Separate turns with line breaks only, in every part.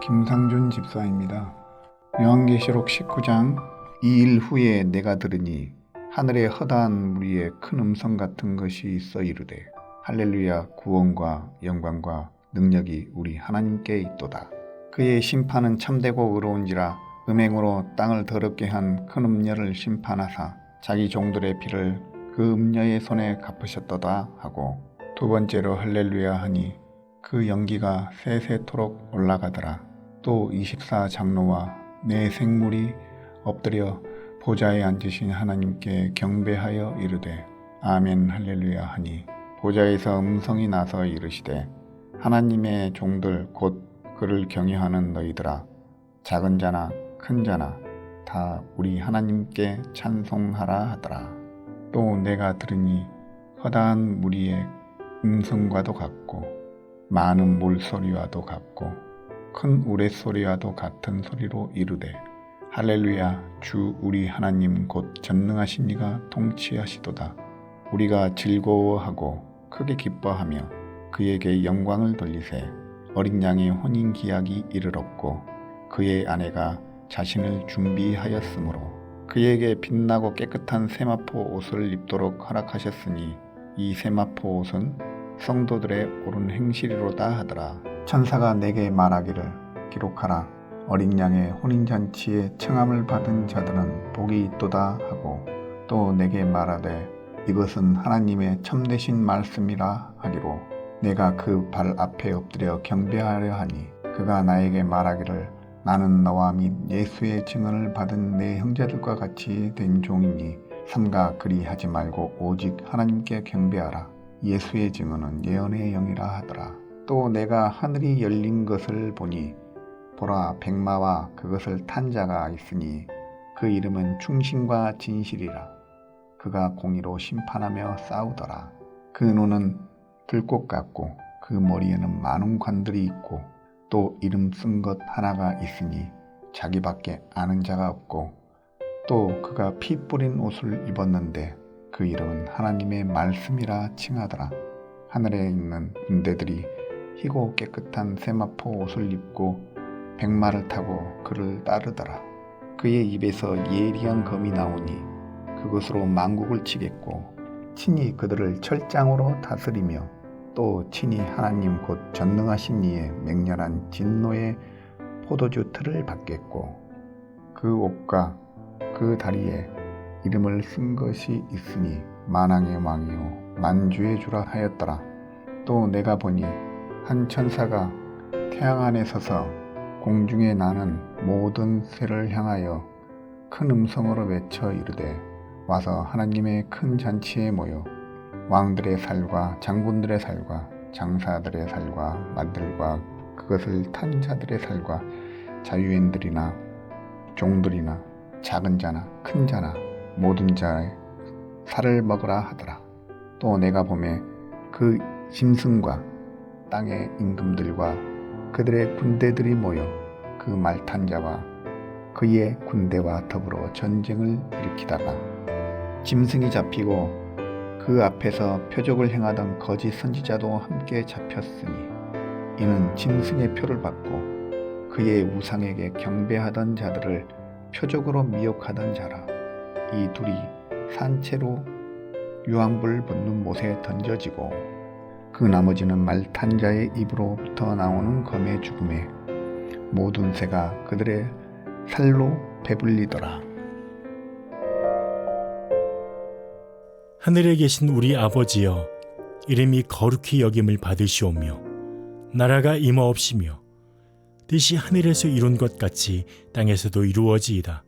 김상준 집사입니다. 요한계시록 19장 2일 후에 내가 들으니 하늘에 허다한 무리의 큰 음성 같은 것이 있어 이르되 할렐루야, 구원과 영광과 능력이 우리 하나님께 있도다. 그의 심판은 참되고 의로운지라 음행으로 땅을 더럽게 한 큰 음녀를 심판하사 자기 종들의 피를 그 음녀의 손에 갚으셨도다 하고, 두 번째로 할렐루야 하니 그 연기가 세세토록 올라가더라. 또 24장로와 네 생물이 엎드려 보좌에 앉으신 하나님께 경배하여 이르되 아멘 할렐루야 하니, 보좌에서 음성이 나서 이르시되 하나님의 종들 곧 그를 경외하는 너희들아, 작은 자나 큰 자나 다 우리 하나님께 찬송하라 하더라. 또 내가 들으니 허다한 무리의 음성과도 같고 많은 물소리와도 같고 큰 우레소리와도 같은 소리로 이르되 할렐루야, 주 우리 하나님 곧 전능하신 이가 통치하시도다. 우리가 즐거워하고 크게 기뻐하며 그에게 영광을 돌리세. 어린 양의 혼인 기약이 이르렀고 그의 아내가 자신을 준비하였으므로 그에게 빛나고 깨끗한 세마포 옷을 입도록 허락하셨으니 이 세마포 옷은 성도들의 옳은 행실이로다 하더라. 천사가 내게 말하기를 기록하라. 어린 양의 혼인잔치에 청함을 받은 자들은 복이 있도다 하고, 또 내게 말하되 이것은 하나님의 참되신 말씀이라 하기로 내가 그 발 앞에 엎드려 경배하려 하니, 그가 나에게 말하기를 나는 너와 및 예수의 증언을 받은 내 형제들과 같이 된 종이니 삼가 그리하지 말고 오직 하나님께 경배하라. 예수의 증언은 예언의 영이라 하더라. 또 내가 하늘이 열린 것을 보니 보라, 백마와 그것을 탄 자가 있으니 그 이름은 충신과 진실이라. 그가 공의로 심판하며 싸우더라. 그 눈은 불꽃 같고 그 머리에는 많은 관들이 있고 또 이름 쓴 것 하나가 있으니 자기밖에 아는 자가 없고, 또 그가 피 뿌린 옷을 입었는데 그 이름은 하나님의 말씀이라 칭하더라. 하늘에 있는 군대들이 희고 깨끗한 세마포 옷을 입고 백마를 타고 그를 따르더라. 그의 입에서 예리한 검이 나오니 그것으로 만국을 치겠고 친히 그들을 철장으로 다스리며 또 친히 하나님 곧 전능하신 이의 맹렬한 진노의 포도주 틀을 받겠고, 그 옷과 그 다리에 이름을 쓴 것이 있으니 만왕의 왕이요 만주의 주라 하였더라. 또 내가 보니 한 천사가 태양 안에 서서 공중에 나는 모든 새를 향하여 큰 음성으로 외쳐 이르되 와서 하나님의 큰 잔치에 모여 왕들의 살과 장군들의 살과 장사들의 살과 만들과 그것을 탄 자들의 살과 자유인들이나 종들이나 작은 자나 큰 자나 모든 자의 살을 먹으라 하더라. 또 내가 보매 그 짐승과 땅의 임금들과 그들의 군대들이 모여 그 말 탄 자와 그의 군대와 더불어 전쟁을 일으키다가 짐승이 잡히고 그 앞에서 표적을 행하던 거짓 선지자도 함께 잡혔으니 이는 짐승의 표를 받고 그의 우상에게 경배하던 자들을 표적으로 미혹하던 자라. 이 둘이 산채로 유황불 붙는 못에 던져지고 그 나머지는 말 탄 자의 입으로부터 나오는 검의 죽음에 모든 새가 그들의 살로 배불리더라.
하늘에 계신 우리 아버지여, 이름이 거룩히 여김을 받으시오며 나라가 임하옵시며 뜻이 하늘에서 이룬 것 같이 땅에서도 이루어지이다.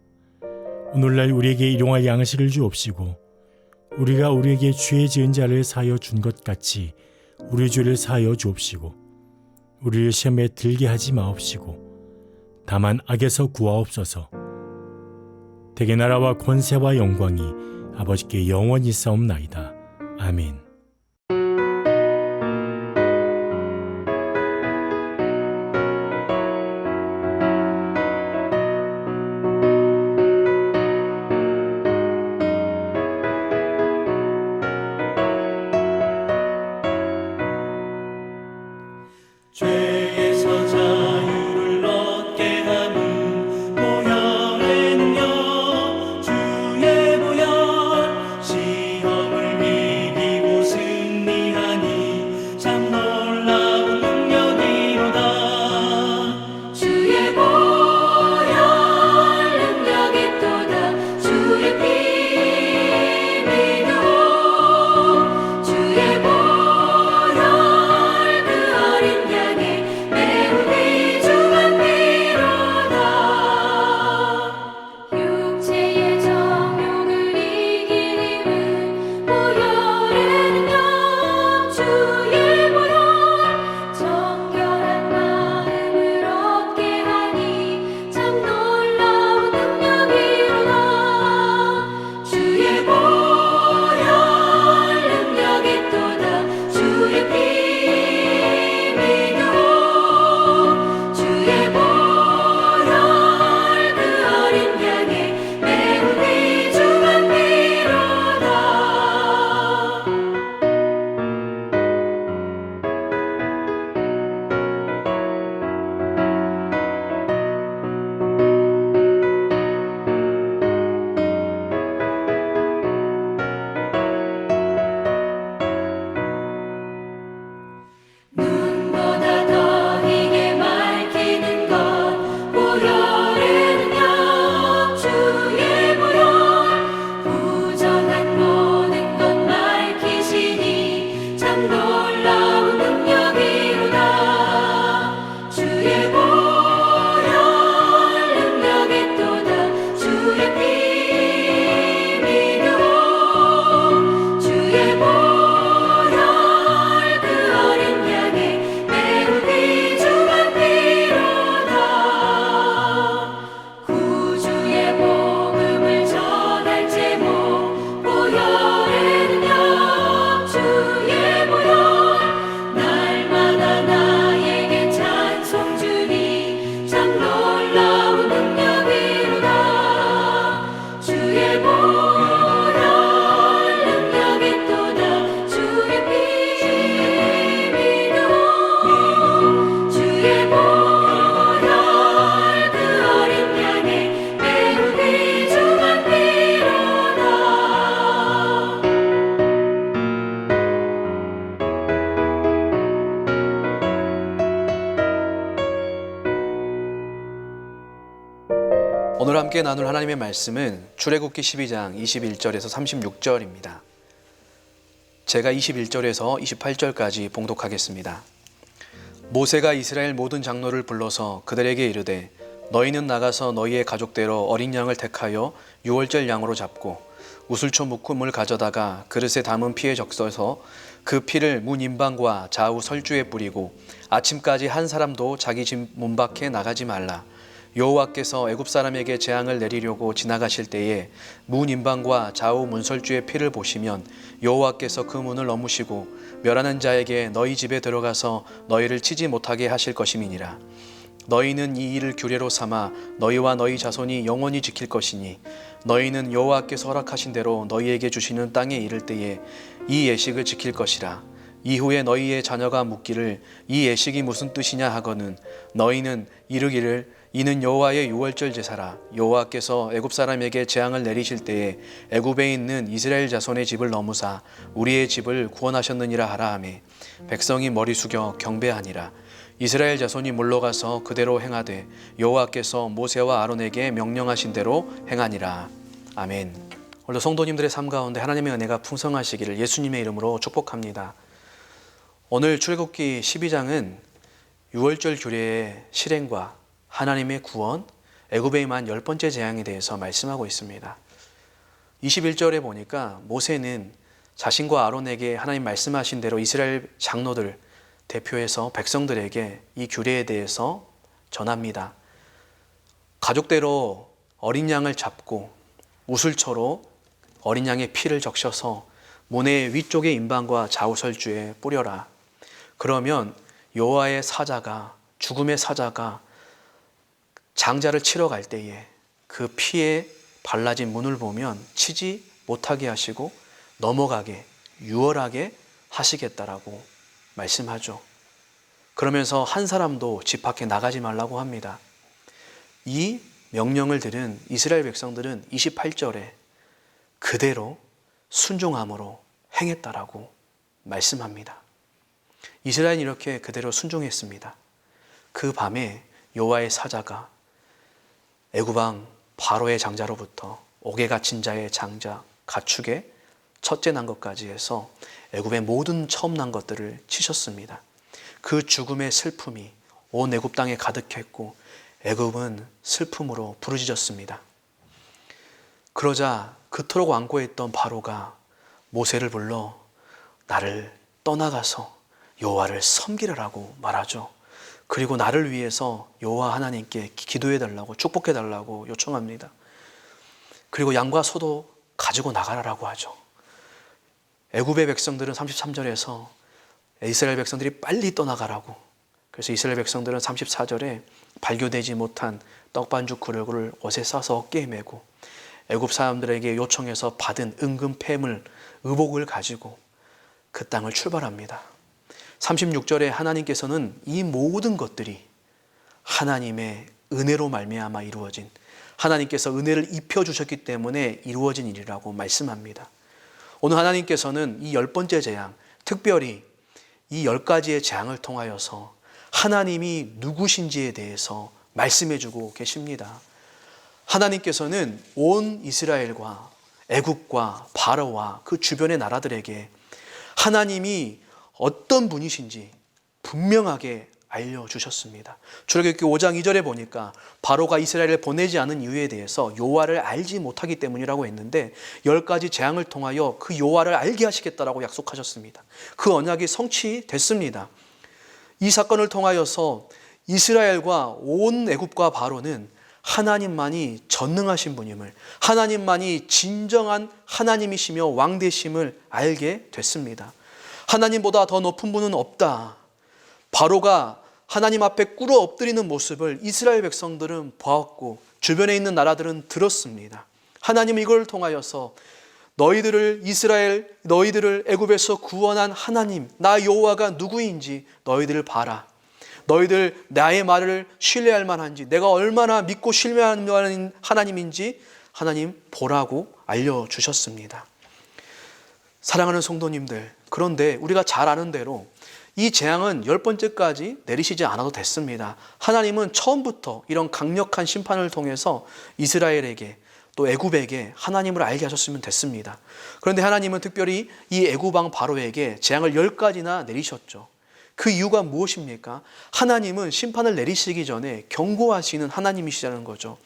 오늘날 우리에게 일용할 양식을 주옵시고 우리가 우리에게 죄 지은 자를 사하여 준 것 같이 우리 죄를 사하여 주옵시고 우리를 시험에 들게 하지 마옵시고 다만 악에서 구하옵소서. 대개 나라와 권세와 영광이 아버지께 영원히 싸움나이다. 아멘.
죄에서 자유를 얻 오늘 함께 나눌 하나님의 말씀은 출애굽기 12장 21절에서 36절입니다. 제가 21절에서 28절까지 봉독하겠습니다. 모세가 이스라엘 모든 장로를 불러서 그들에게 이르되 너희는 나가서 너희의 가족대로 어린 양을 택하여 유월절 양으로 잡고 우슬초 묶음을 가져다가 그릇에 담은 피에 적셔서 그 피를 문 임방과 좌우 설주에 뿌리고 아침까지 한 사람도 자기 집 문 밖에 나가지 말라. 여호와께서 애굽 사람에게 재앙을 내리려고 지나가실 때에 문 임방과 좌우 문설주의 피를 보시면 여호와께서 그 문을 넘으시고 멸하는 자에게 너희 집에 들어가서 너희를 치지 못하게 하실 것임이니라. 너희는 이 일을 규례로 삼아 너희와 너희 자손이 영원히 지킬 것이니 너희는 여호와께서 허락하신 대로 너희에게 주시는 땅에 이를 때에 이 예식을 지킬 것이라. 이후에 너희의 자녀가 묻기를 이 예식이 무슨 뜻이냐 하거든 너희는 이르기를 이는 여호와의 유월절 제사라. 여호와께서 애굽 사람에게 재앙을 내리실 때에 애굽에 있는 이스라엘 자손의 집을 넘으사 우리의 집을 구원하셨느니라 하라 하매 백성이 머리 숙여 경배하니라. 이스라엘 자손이 물러가서 그대로 행하되 여호와께서 모세와 아론에게 명령하신 대로 행하니라. 아멘. 오늘도 성도님들의 삶 가운데 하나님의 은혜가 풍성하시기를 예수님의 이름으로 축복합니다. 오늘 출애굽기 12장은 유월절 규례의 실행과 하나님의 구원, 애굽에 임한 10번째 재앙에 대해서 말씀하고 있습니다. 21절에 보니까 모세는 자신과 아론에게 하나님 말씀하신 대로 이스라엘 장로들 대표해서 백성들에게 이 규례에 대해서 전합니다. 가족대로 어린 양을 잡고 우슬초로 어린 양의 피를 적셔서 문의 위쪽의 임방과 좌우 설주에 뿌려라. 그러면 여호와의 사자가, 죽음의 사자가 장자를 치러 갈 때에 그 피에 발라진 문을 보면 치지 못하게 하시고 넘어가게, 유월하게 하시겠다라고 말씀하죠. 그러면서 한 사람도 집 밖에 나가지 말라고 합니다. 이 명령을 들은 이스라엘 백성들은 28절에 그대로 순종함으로 행했다라고 말씀합니다. 이스라엘은 이렇게 그대로 순종했습니다. 그 밤에 여호와의 사자가 애굽왕 바로의 장자로부터 옥에 갇힌 자의 장자, 가축의 첫째 난 것까지 해서 애굽의 모든 처음 난 것들을 치셨습니다. 그 죽음의 슬픔이 온 애굽 땅에 가득했고 애굽은 슬픔으로 부르짖었습니다. 그러자 그토록 완고했던 바로가 모세를 불러 나를 떠나가서 여호와를 섬기라라고 말하죠. 그리고 나를 위해서 여호와 하나님께 기도해달라고 축복해달라고 요청합니다. 그리고 양과 소도 가지고 나가라라고 하죠. 애굽의 백성들은 33절에서 이스라엘 백성들이 빨리 떠나가라고, 그래서 이스라엘 백성들은 34절에 발교되지 못한 떡반죽 그릇을 옷에 싸서 어깨에 메고 애굽 사람들에게 요청해서 받은 은금 폐물, 의복을 가지고 그 땅을 출발합니다. 36절에 하나님께서는 이 모든 것들이 하나님의 은혜로 말미암아 이루어진, 하나님께서 은혜를 입혀주셨기 때문에 이루어진 일이라고 말씀합니다. 오늘 하나님께서는 이 10번째 재앙, 특별히 이 10가지의 재앙을 통하여서 하나님이 누구신지에 대해서 말씀해주고 계십니다. 하나님께서는 온 이스라엘과 애굽과 바로와 그 주변의 나라들에게 하나님이 어떤 분이신지 분명하게 알려주셨습니다. 출애굽기 5장 2절에 보니까 바로가 이스라엘을 보내지 않은 이유에 대해서 여호와를 알지 못하기 때문이라고 했는데 10가지 재앙을 통하여 그 여호와를 알게 하시겠다라고 약속하셨습니다. 그 언약이 성취됐습니다. 이 사건을 통하여서 이스라엘과 온 애굽과 바로는 하나님만이 전능하신 분임을, 하나님만이 진정한 하나님이시며 왕되심을 알게 됐습니다. 하나님보다 더 높은 분은 없다. 바로가 하나님 앞에 꿇어 엎드리는 모습을 이스라엘 백성들은 보았고 주변에 있는 나라들은 들었습니다. 하나님은 이걸 통하여서 너희들을 애굽에서 구원한 하나님, 나 여호와가 누구인지 너희들을 봐라. 너희들 나의 말을 신뢰할 만한지, 내가 얼마나 믿고 신뢰할 만한 하나님인지 하나님 보라고 알려주셨습니다. 사랑하는 성도님들, 그런데 우리가 잘 아는 대로 이 재앙은 10번째까지 내리시지 않아도 됐습니다. 하나님은 처음부터 이런 강력한 심판을 통해서 이스라엘에게 또 애굽에게 하나님을 알게 하셨으면 됐습니다. 그런데 하나님은 특별히 이 애굽 왕 바로에게 재앙을 10가지나 내리셨죠. 그 이유가 무엇입니까? 하나님은 심판을 내리시기 전에 경고하시는 하나님이시라는 거죠.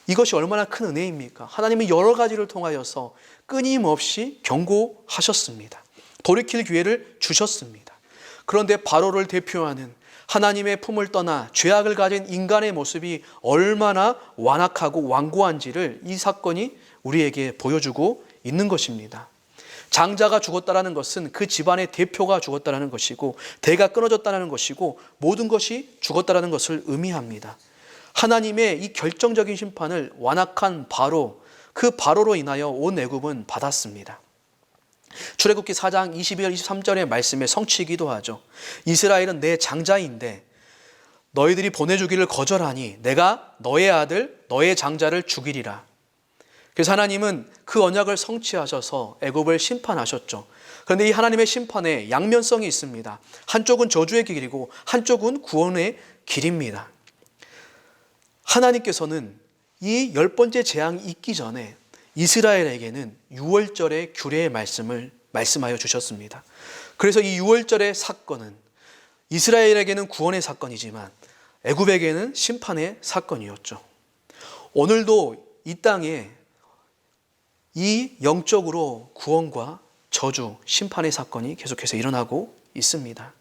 이것이 얼마나 큰 은혜입니까? 하나님은 여러 가지를 통하여서 끊임없이 경고하셨습니다. 돌이킬 기회를 주셨습니다. 그런데 바로를 대표하는 하나님의 품을 떠나 죄악을 가진 인간의 모습이 얼마나 완악하고 완고한지를 이 사건이 우리에게 보여주고 있는 것입니다. 장자가 죽었다는 것은 그 집안의 대표가 죽었다는 것이고 대가 끊어졌다는 것이고 모든 것이 죽었다는 것을 의미합니다. 하나님의 이 결정적인 심판을 완악한 바로, 그 바로로 인하여 온 애굽은 받았습니다. 출애굽기 4장 22절 23절의 말씀에 성취이기도 하죠. 이스라엘은 내 장자인데 너희들이 보내주기를 거절하니 내가 너의 아들 너의 장자를 죽이리라. 그래서 하나님은 그 언약을 성취하셔서 애굽을 심판하셨죠. 그런데 이 하나님의 심판에 양면성이 있습니다. 한쪽은 저주의 길이고 한쪽은 구원의 길입니다. 하나님께서는 이 10번째 재앙이 있기 전에 이스라엘에게는 유월절의 규례의 말씀을 말씀하여 주셨습니다. 그래서 이 유월절의 사건은 이스라엘에게는 구원의 사건이지만 애굽에게는 심판의 사건이었죠. 오늘도 이 땅에 이 영적으로 구원과 저주, 심판의 사건이 계속해서 일어나고 있습니다.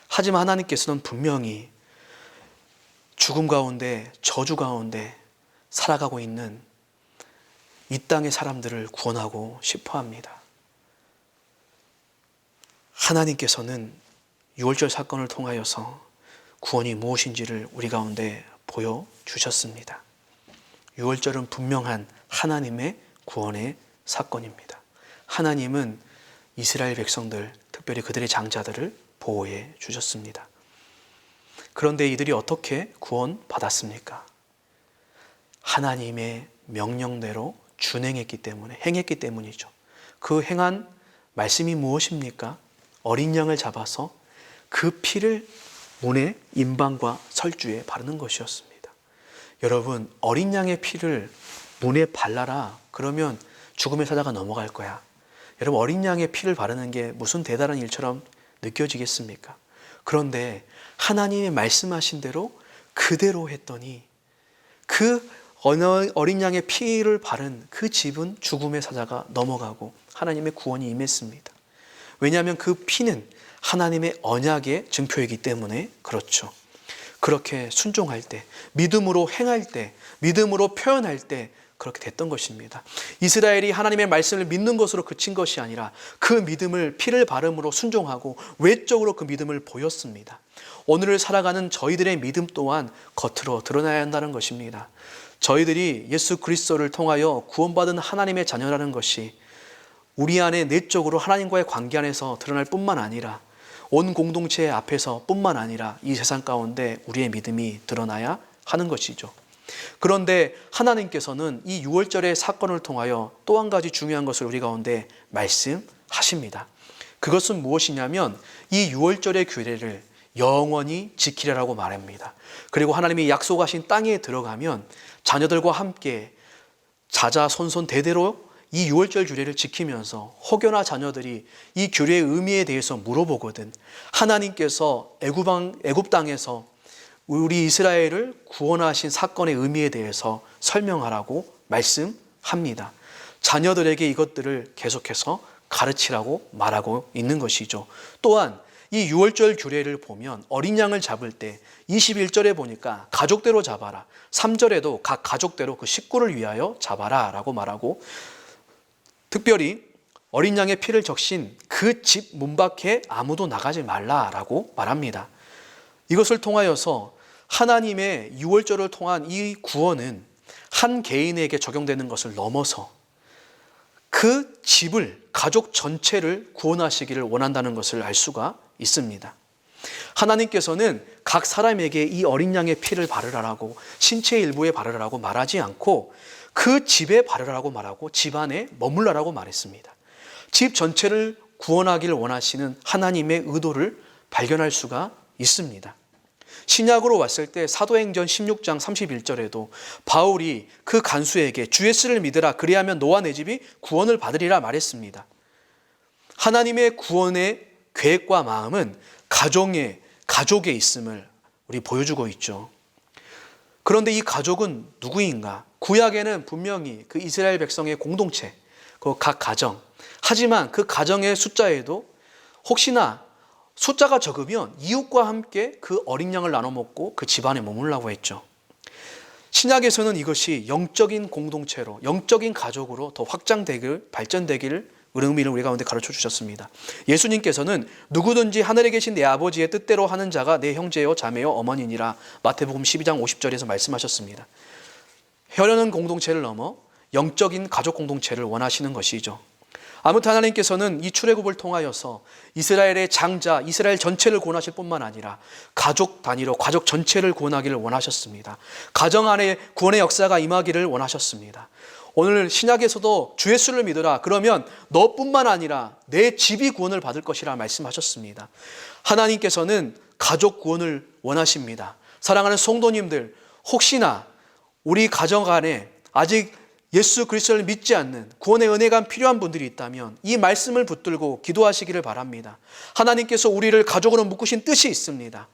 하지만 하나님께서는 분명히 죽음 가운데, 저주 가운데 살아가고 있는 이 땅의 사람들을 구원하고 싶어 합니다. 하나님께서는 유월절 사건을 통하여서 구원이 무엇인지를 우리 가운데 보여주셨습니다. 유월절은 분명한 하나님의 구원의 사건입니다. 하나님은 이스라엘 백성들, 특별히 그들의 장자들을 보호해 주셨습니다. 그런데 이들이 어떻게 구원받았습니까? 하나님의 명령대로 준행했기 때문에, 행했기 때문이죠. 그 행한 말씀이 무엇입니까? 어린 양을 잡아서 그 피를 문의 임방과 설주에 바르는 것이었습니다. 여러분, 어린 양의 피를 문에 발라라. 그러면 죽음의 사자가 넘어갈 거야. 여러분, 어린 양의 피를 바르는 게 무슨 대단한 일처럼 느껴지겠습니까? 그런데 하나님이 말씀하신 대로 그대로 했더니 그 어린 양의 피를 바른 그 집은 죽음의 사자가 넘어가고 하나님의 구원이 임했습니다. 왜냐하면 그 피는 하나님의 언약의 증표이기 때문에 그렇죠. 그렇게 순종할 때, 믿음으로 행할 때, 믿음으로 표현할 때 그렇게 됐던 것입니다. 이스라엘이 하나님의 말씀을 믿는 것으로 그친 것이 아니라 그 믿음을 피를 바름으로 순종하고 외적으로 그 믿음을 보였습니다. 오늘을 살아가는 저희들의 믿음 또한 겉으로 드러나야 한다는 것입니다. 저희들이 예수 그리스도를 통하여 구원받은 하나님의 자녀라는 것이 우리 안에 내적으로 하나님과의 관계 안에서 드러날 뿐만 아니라 온 공동체 앞에서 뿐만 아니라 이 세상 가운데 우리의 믿음이 드러나야 하는 것이죠. 그런데 하나님께서는 이 유월절의 사건을 통하여 또 한 가지 중요한 것을 우리 가운데 말씀하십니다. 그것은 무엇이냐면 이 유월절의 규례를 영원히 지키라고 말합니다. 그리고 하나님이 약속하신 땅에 들어가면 자녀들과 함께 자자손손 대대로 이 유월절 규례를 지키면서 혹여나 자녀들이 이 규례의 의미에 대해서 물어보거든 하나님께서 애굽 땅에서 우리 이스라엘을 구원하신 사건의 의미에 대해서 설명하라고 말씀합니다. 자녀들에게 이것들을 계속해서 가르치라고 말하고 있는 것이죠. 또한 이 유월절 규례를 보면 어린 양을 잡을 때 21절에 보니까 가족대로 잡아라. 3절에도 각 가족대로 그 식구를 위하여 잡아라 라고 말하고 특별히 어린 양의 피를 적신 그 집 문 밖에 아무도 나가지 말라라고 말합니다. 이것을 통하여서 하나님의 유월절을 통한 이 구원은 한 개인에게 적용되는 것을 넘어서 그 집을, 가족 전체를 구원하시기를 원한다는 것을 알 수가 있습니다. 하나님께서는 각 사람에게 이 어린 양의 피를 바르라라고 신체 일부에 바르라라고 말하지 않고 그 집에 바르라고 말하고 집 안에 머물라라고 말했습니다. 집 전체를 구원하기를 원하시는 하나님의 의도를 발견할 수가 있습니다. 신약으로 왔을 때 사도행전 16장 31절에도 바울이 그 간수에게 주 예수를 믿으라 그리하면 너와 내 집이 구원을 받으리라 말했습니다. 하나님의 구원의 계획과 마음은 가족에 있음을 우리 보여주고 있죠. 그런데 이 가족은 누구인가? 구약에는 분명히 그 이스라엘 백성의 공동체, 그 각 가정, 하지만 그 가정의 숫자에도 혹시나 숫자가 적으면 이웃과 함께 그 어린 양을 나눠 먹고 그 집안에 머물라고 했죠. 신약에서는 이것이 영적인 공동체로, 영적인 가족으로 더 확장되길, 발전되기를 의미를 우리 가운데 가르쳐 주셨습니다. 예수님께서는 누구든지 하늘에 계신 내 아버지의 뜻대로 하는 자가 내 형제요 자매요 어머니니라 마태복음 12장 50절에서 말씀하셨습니다. 혈연한 공동체를 넘어 영적인 가족 공동체를 원하시는 것이죠. 아무튼 하나님께서는 이 출애굽을 통하여서 이스라엘의 장자, 이스라엘 전체를 구원하실 뿐만 아니라 가족 단위로 가족 전체를 구원하기를 원하셨습니다. 가정 안에 구원의 역사가 임하기를 원하셨습니다. 오늘 신약에서도 주 예수를 믿으라 그러면 너뿐만 아니라 내 집이 구원을 받을 것이라 말씀하셨습니다. 하나님께서는 가족 구원을 원하십니다. 사랑하는 성도님들, 혹시나 우리 가정 안에 아직 예수 그리스도를 믿지 않는 구원의 은혜가 필요한 분들이 있다면 이 말씀을 붙들고 기도하시기를 바랍니다. 하나님께서 우리를 가족으로 묶으신 뜻이 있습니다.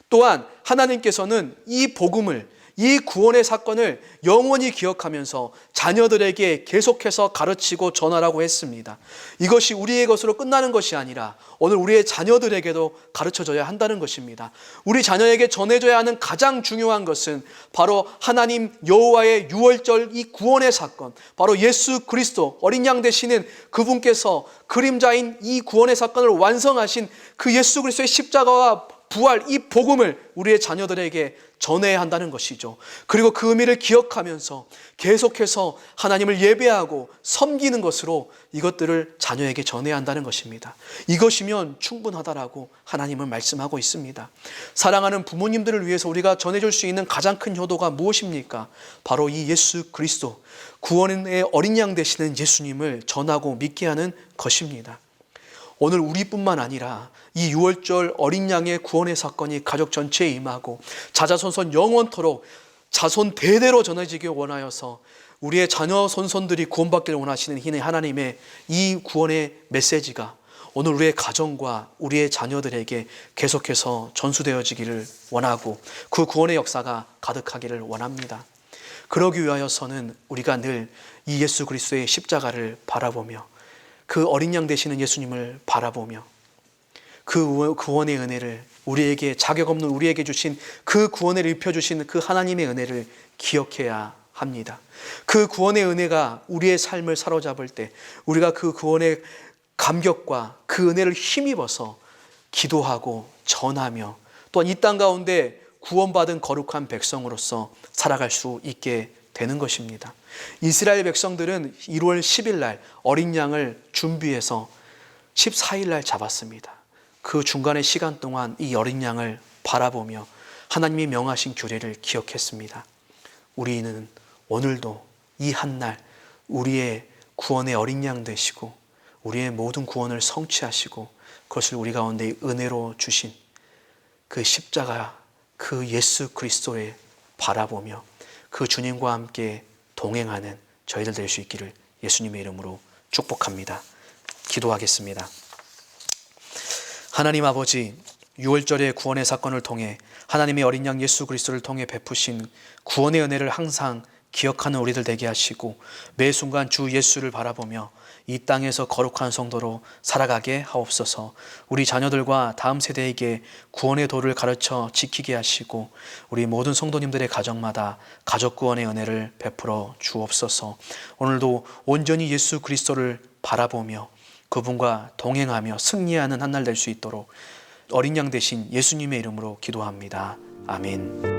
또한 하나님께서는 이 복음을, 이 구원의 사건을 영원히 기억하면서 자녀들에게 계속해서 가르치고 전하라고 했습니다. 이것이 우리의 것으로 끝나는 것이 아니라 오늘 우리의 자녀들에게도 가르쳐줘야 한다는 것입니다. 우리 자녀에게 전해줘야 하는 가장 중요한 것은 바로 하나님 여호와의 유월절 이 구원의 사건, 바로 예수 그리스도 어린 양 되시는 그분께서 그림자인 이 구원의 사건을 완성하신 그 예수 그리스도의 십자가와 부활, 이 복음을 우리의 자녀들에게 전해야 한다는 것이죠. 그리고 그 의미를 기억하면서 계속해서 하나님을 예배하고 섬기는 것으로 이것들을 자녀에게 전해야 한다는 것입니다. 이것이면 충분하다라고 하나님은 말씀하고 있습니다. 사랑하는 부모님들을 위해서 우리가 전해줄 수 있는 가장 큰 효도가 무엇입니까? 바로 이 예수 그리스도, 구원의 어린 양 되시는 예수님을 전하고 믿게 하는 것입니다. 오늘 우리뿐만 아니라 이 유월절 어린 양의 구원의 사건이 가족 전체에 임하고 자자손손 영원토록 자손 대대로 전해지길 원하여서 우리의 자녀 손손들이 구원받기를 원하시는 이 하나님의 이 구원의 메시지가 오늘 우리의 가정과 우리의 자녀들에게 계속해서 전수되어지기를 원하고 그 구원의 역사가 가득하기를 원합니다. 그러기 위하여서는 우리가 늘 이 예수 그리스도의 십자가를 바라보며 그 어린 양 되시는 예수님을 바라보며 그 구원의 은혜를 우리에게 자격 없는 우리에게 주신 그 구원을 입혀주신 그 하나님의 은혜를 기억해야 합니다. 그 구원의 은혜가 우리의 삶을 사로잡을 때 우리가 그 구원의 감격과 그 은혜를 힘입어서 기도하고 전하며 또한 이 땅 가운데 구원받은 거룩한 백성으로서 살아갈 수 있게 되는 것입니다. 이스라엘 백성들은 1월 10일 날 어린 양을 준비해서 14일 날 잡았습니다. 그 중간의 시간 동안 이 어린 양을 바라보며 하나님이 명하신 규례를 기억했습니다. 우리는 오늘도 이 한날 우리의 구원의 어린 양 되시고 우리의 모든 구원을 성취하시고 그것을 우리 가운데 은혜로 주신 그 십자가 그 예수 그리스도를 바라보며 그 주님과 함께 동행하는 저희들 될 수 있기를 예수님의 이름으로 축복합니다. 기도하겠습니다. 하나님 아버지, 유월절의 구원의 사건을 통해 하나님의 어린 양 예수 그리스도를 통해 베푸신 구원의 은혜를 항상 기억하는 우리들 되게 하시고 매 순간 주 예수를 바라보며 이 땅에서 거룩한 성도로 살아가게 하옵소서. 우리 자녀들과 다음 세대에게 구원의 도를 가르쳐 지키게 하시고 우리 모든 성도님들의 가정마다 가족 구원의 은혜를 베풀어 주옵소서. 오늘도 온전히 예수 그리스도를 바라보며 그분과 동행하며 승리하는 한 날 될 수 있도록 어린 양 되신 예수님의 이름으로 기도합니다. 아멘.